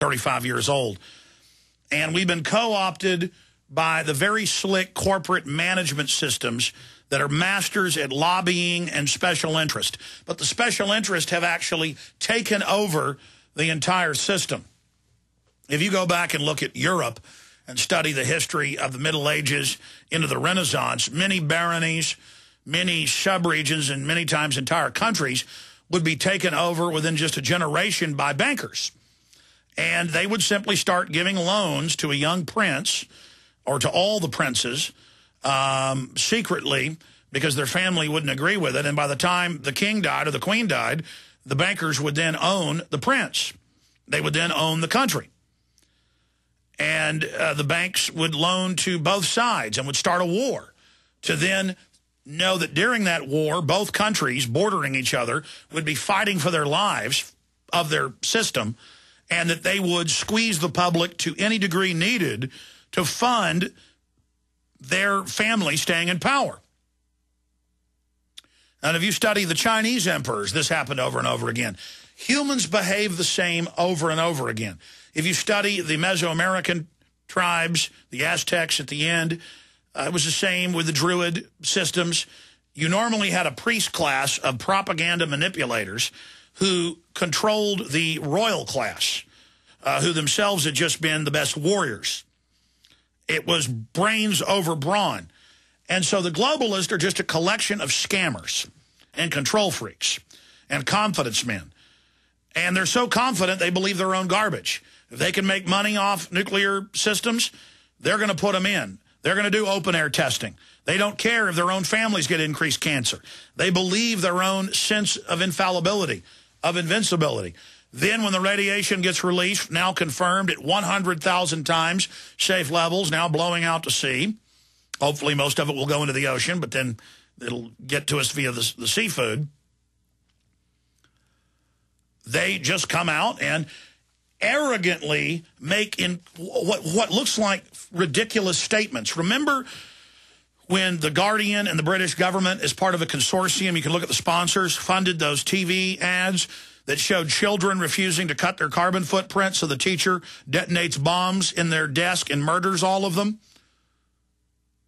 35 years old. And we've been co-opted by the very slick corporate management systems that are masters at lobbying and special interest. But the special interests have actually taken over the entire system. If you go back and look at Europe and study the history of the Middle Ages into the Renaissance, many baronies, many subregions, and many times entire countries would be taken over within just a generation by bankers. And they would simply start giving loans to a young prince or to all the princes secretly because their family wouldn't agree with it. And by the time the king died or the queen died, the bankers would then own the prince. They would then own the country. And the banks would loan to both sides and would start a war to then know that during that war, both countries bordering each other would be fighting for their lives of their system, and that they would squeeze the public to any degree needed to fund their family staying in power. And if you study the Chinese emperors, this happened over and over again. Humans behave the same over and over again. If you study the Mesoamerican tribes, the Aztecs at the end, it was the same with the Druid systems. You normally had a priest class of propaganda manipulators who controlled the royal class, who themselves had just been the best warriors. It was brains over brawn. And so the globalists are just a collection of scammers and control freaks and confidence men. And they're so confident they believe their own garbage. If they can make money off nuclear systems, they're going to put them in. They're going to do open-air testing. They don't care if their own families get increased cancer. They believe their own sense of infallibility, of invincibility. Then when the radiation gets released, now confirmed at 100,000 times safe levels, now blowing out to sea. Hopefully most of it will go into the ocean, but then it'll get to us via the seafood. They just come out and arrogantly make in what looks like ridiculous statements. Remember when The Guardian and the British government, as part of a consortium, you can look at the sponsors, funded those TV ads that showed children refusing to cut their carbon footprint so the teacher detonates bombs in their desk and murders all of them?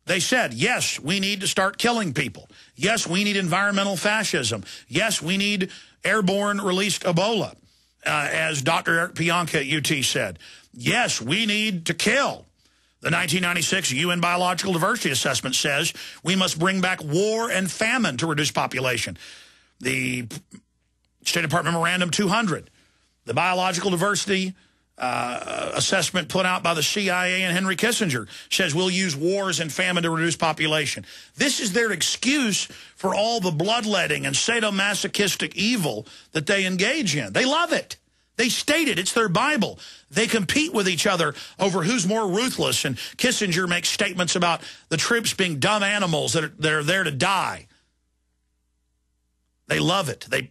They said, yes, we need to start killing people. Yes, we need environmental fascism. Yes, we need airborne released Ebola, as Dr. Eric Pianka at UT said. Yes, we need to kill. The 1996 UN Biological Diversity Assessment says we must bring back war and famine to reduce population. The State Department Memorandum 200, the Biological Diversity assessment put out by the CIA and Henry Kissinger, says we'll use wars and famine to reduce population. This is their excuse for all the bloodletting and sadomasochistic evil that they engage in. They love it. They state it. It's their Bible. They compete with each other over who's more ruthless, and Kissinger makes statements about the troops being dumb animals that are there to die. They love it. They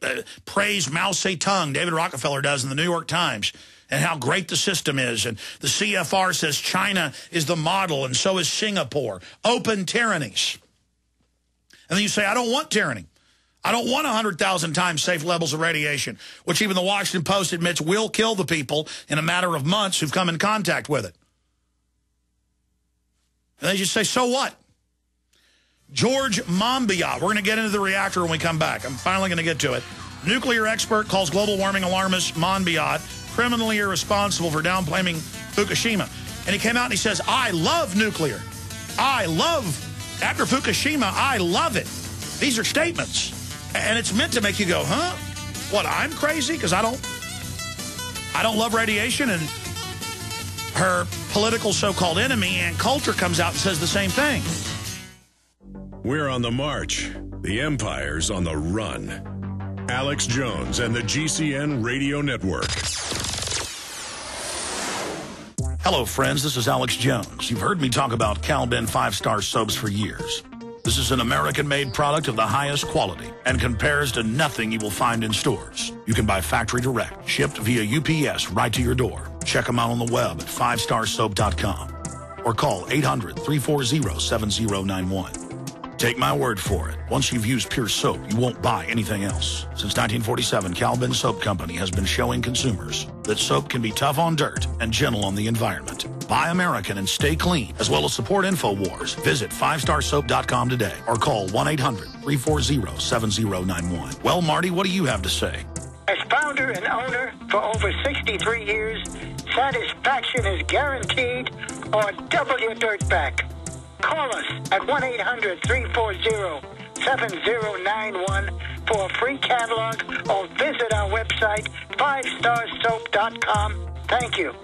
praise Mao Zedong, David Rockefeller does in the New York Times, and how great the system is. And the CFR says China is the model, and so is Singapore. Open tyrannies. And then you say, I don't want tyranny. I don't want 100,000 times safe levels of radiation, which even the Washington Post admits will kill the people in a matter of months who've come in contact with it. And they just say, so what? George Monbiot. We're going to get into the reactor when we come back. I'm finally going to get to it. Nuclear expert calls global warming alarmist Monbiot criminally irresponsible for downplaying Fukushima. And he came out and he says, I love nuclear. After Fukushima, I love it. These are statements. And it's meant to make you go, huh? What, I'm crazy because I don't love radiation? And her political so-called enemy, Ann Coulter, comes out and says the same thing. We're on the march. The empire's on the run. Alex Jones and the GCN Radio Network. Hello, friends. This is Alex Jones. You've heard me talk about Cal-Ben 5-star soaps for years. This is an American-made product of the highest quality and compares to nothing you will find in stores. You can buy factory direct, shipped via UPS right to your door. Check them out on the web at 5starsoap.com or call 800-340-7091. Take my word for it. Once you've used Pure Soap, you won't buy anything else. Since 1947, Calvin Soap Company has been showing consumers that soap can be tough on dirt and gentle on the environment. Buy American and stay clean, as well as support InfoWars. Visit 5starsoap.com today or call 1-800-340-7091. Well, Marty, what do you have to say? As founder and owner for over 63 years, satisfaction is guaranteed or double your dirt back. Call us at 1-800-340-7091 for a free catalog or visit our website, 5starsoap.com. Thank you.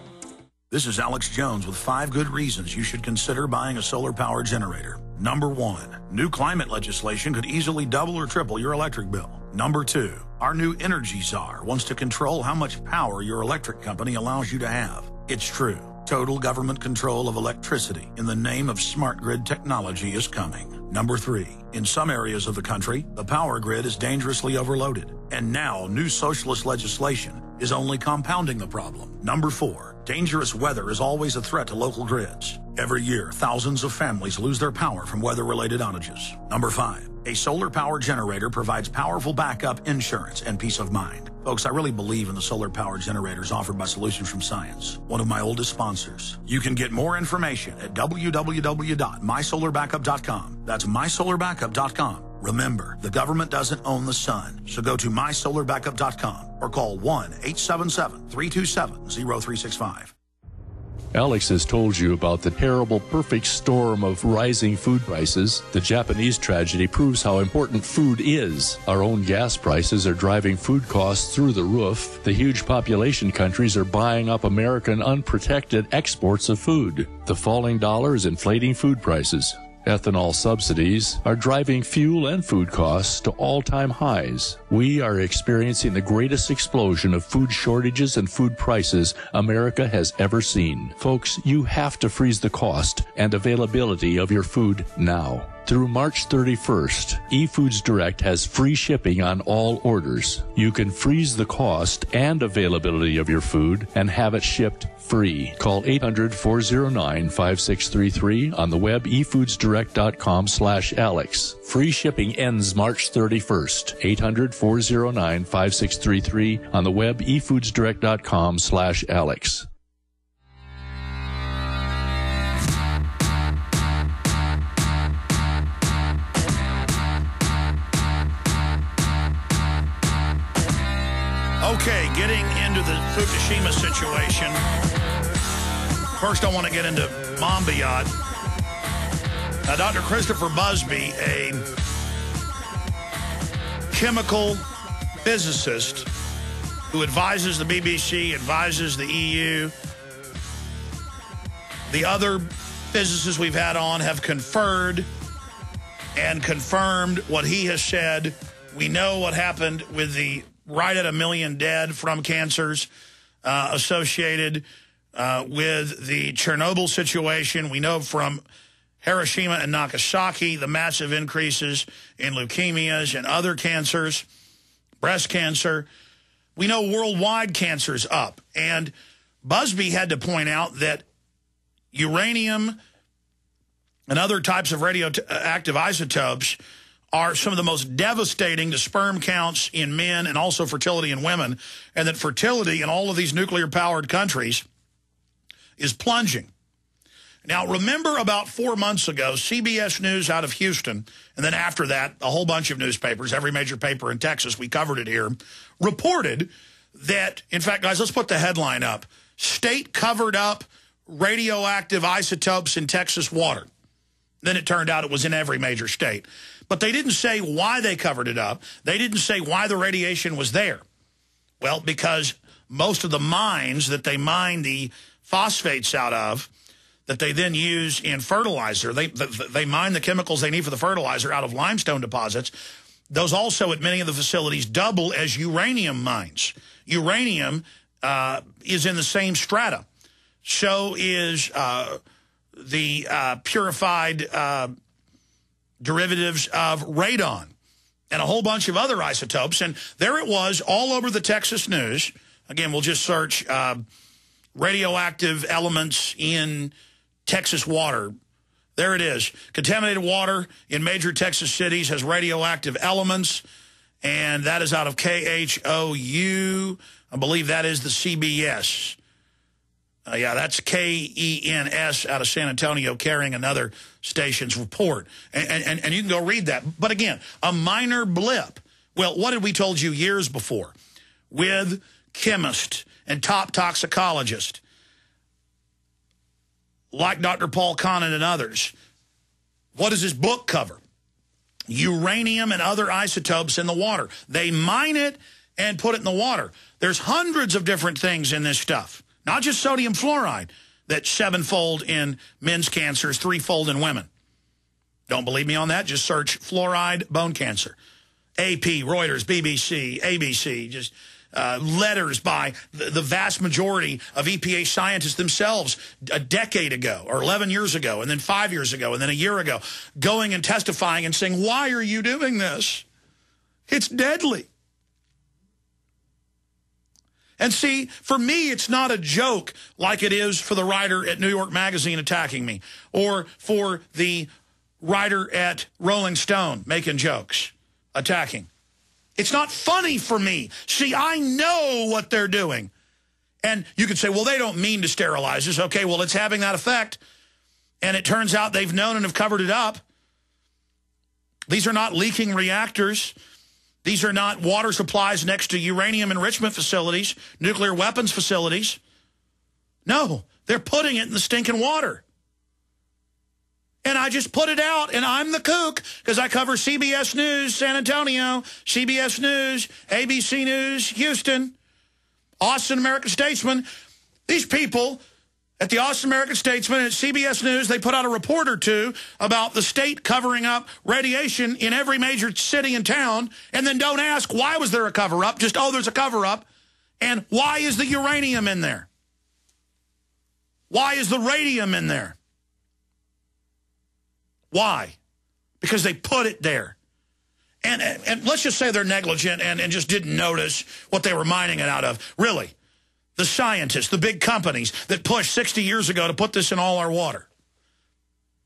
This is Alex Jones with 5 good reasons you should consider buying a solar power generator. Number 1, new climate legislation could easily double or triple your electric bill. Number 2, our new energy czar wants to control how much power your electric company allows you to have. It's true. Total government control of electricity in the name of smart grid technology is coming. Number 3, in some areas of the country, the power grid is dangerously overloaded. And now, new socialist legislation is only compounding the problem. Number 4, dangerous weather is always a threat to local grids. Every year, thousands of families lose their power from weather-related outages. Number 5, a solar power generator provides powerful backup insurance and peace of mind. Folks, I really believe in the solar power generators offered by Solutions from Science, one of my oldest sponsors. You can get more information at www.mysolarbackup.com. That's mysolarbackup.com. Remember, the government doesn't own the sun, so go to mysolarbackup.com or call 1-877-327-0365. Alex has told you about the terrible perfect storm of rising food prices. The Japanese tragedy proves how important food is. Our own gas prices are driving food costs through the roof. The huge population countries are buying up American unprotected exports of food. The falling dollar is inflating food prices. Ethanol subsidies are driving fuel and food costs to all-time highs. We are experiencing the greatest explosion of food shortages and food prices America has ever seen. Folks, you have to freeze the cost and availability of your food now. Through March 31st, eFoods Direct has free shipping on all orders. You can freeze the cost and availability of your food and have it shipped free. Call 800-409-5633 on the web efoodsdirect.com/Alex. Free shipping ends March 31st. 800-409-5633 on the web efoodsdirect.com/Alex. Okay, getting into the Fukushima situation. First, I want to get into Monbiot. Now, Dr. Christopher Busby, a chemical physicist who advises the BBC, advises the EU. The other physicists we've had on have conferred and confirmed what he has said. We know what happened with the right at 1 million dead from cancers associated with the Chernobyl situation. We know from Hiroshima and Nagasaki the massive increases in leukemias and other cancers, breast cancer. We know worldwide cancer's up. And Busby had to point out that uranium and other types of radioactive isotopes are some of the most devastating to sperm counts in men and also fertility in women, and that fertility in all of these nuclear-powered countries is plunging. Now, remember about 4 months ago, CBS News out of Houston, and then after that, a whole bunch of newspapers, every major paper in Texas, we covered it here, reported that, in fact, guys, let's put the headline up. State covered up radioactive isotopes in Texas water. Then it turned out it was in every major state. But they didn't say why they covered it up. They didn't say why the radiation was there. Well, because most of the mines that they mine the phosphates out of, that they then use in fertilizer, they mine the chemicals they need for the fertilizer out of limestone deposits. Those also at many of the facilities double as uranium mines. Uranium is in the same strata. So is the purified derivatives of radon and a whole bunch of other isotopes. And there it was all over the Texas news. Again, we'll just search radioactive elements in Texas water. There it is. Contaminated water in major Texas cities has radioactive elements, and that is out of KHOU. I believe that is the CBS. Yeah, that's KENS out of San Antonio carrying another station's report. And you can go read that. But again, a minor blip. Well, what had we told you years before? With chemists and top toxicologists like Dr. Paul Conant and others. What does this book cover? Uranium and other isotopes in the water. They mine it and put it in the water. There's hundreds of different things in this stuff. Not just sodium fluoride, that's 7-fold in men's cancers, 3-fold in women. Don't believe me on that? Just search fluoride bone cancer. AP, Reuters, BBC, ABC, just letters by the vast majority of EPA scientists themselves a decade ago or 11 years ago and then 5 years ago and then a year ago going and testifying and saying, why are you doing this? It's deadly. And see, for me, it's not a joke like it is for the writer at New York Magazine attacking me or for the writer at Rolling Stone making jokes, attacking. It's not funny for me. See, I know what they're doing. And you could say, well, they don't mean to sterilize us. Okay, well, it's having that effect. And it turns out they've known and have covered it up. These are not leaking reactors. These are not water supplies next to uranium enrichment facilities, nuclear weapons facilities. No, they're putting it in the stinking water. And I just put it out, and I'm the kook because I cover CBS News, San Antonio, CBS News, ABC News, Houston, Austin American-Statesman. These people at the Austin American-Statesman and at CBS News, they put out a report or two about the state covering up radiation in every major city and town, and then don't ask, why was there a cover-up? Just, oh, there's a cover-up. And why is the uranium in there? Why is the radium in there? Why? Because they put it there. And let's just say they're negligent and just didn't notice what they were mining it out of. Really, the scientists, the big companies that pushed 60 years ago to put this in all our water.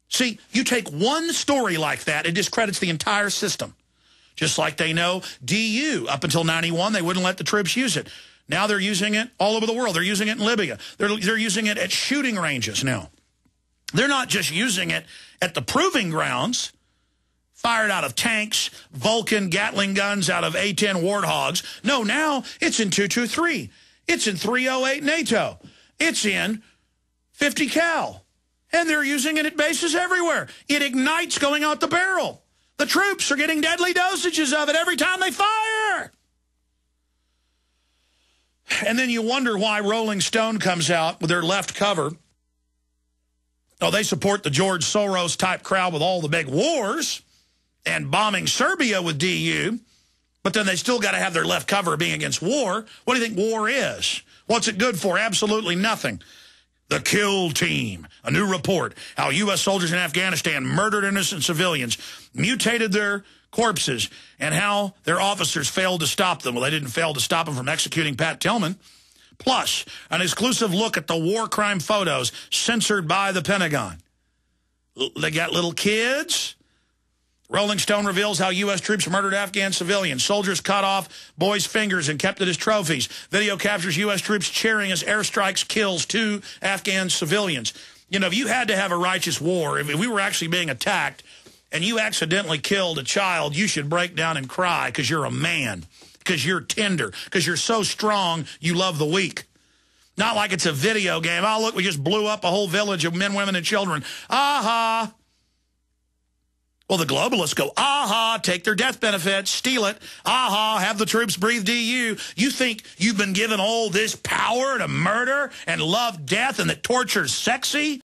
See, you take one story like that, it discredits the entire system. Just like they know DU. Up until 91, they wouldn't let the troops use it. Now they're using it all over the world. They're using it in Libya. They're using it at shooting ranges now. They're not just using it at the proving grounds, fired out of tanks, Vulcan Gatling guns out of A-10 Warthogs. No, now it's in 223. It's in 308 NATO. It's in 50 cal. And they're using it at bases everywhere. It ignites going out the barrel. The troops are getting deadly dosages of it every time they fire. And then you wonder why Rolling Stone comes out with their left cover. Oh, they support the George Soros-type crowd with all the big wars and bombing Serbia with DU, but then they still got to have their left cover being against war. What do you think war is? What's it good for? Absolutely nothing. The Kill Team, a new report, how U.S. soldiers in Afghanistan murdered innocent civilians, mutated their corpses, and how their officers failed to stop them. Well, they didn't fail to stop them from executing Pat Tillman. Plus, an exclusive look at the war crime photos censored by the Pentagon. They got little kids. Rolling Stone reveals how U.S. troops murdered Afghan civilians. Soldiers cut off boys' fingers and kept it as trophies. Video captures U.S. troops cheering as airstrikes kills 2 Afghan civilians. You know, if you had to have a righteous war, if we were actually being attacked and you accidentally killed a child, you should break down and cry because you're a man. Because you're tender, because you're so strong, you love the weak. Not like it's a video game. Oh, look, we just blew up a whole village of men, women, and children. Aha. Well, the globalists go, aha, take their death benefits, steal it. Aha, have the troops breathe DU. You think you've been given all this power to murder and love death and that torture's sexy?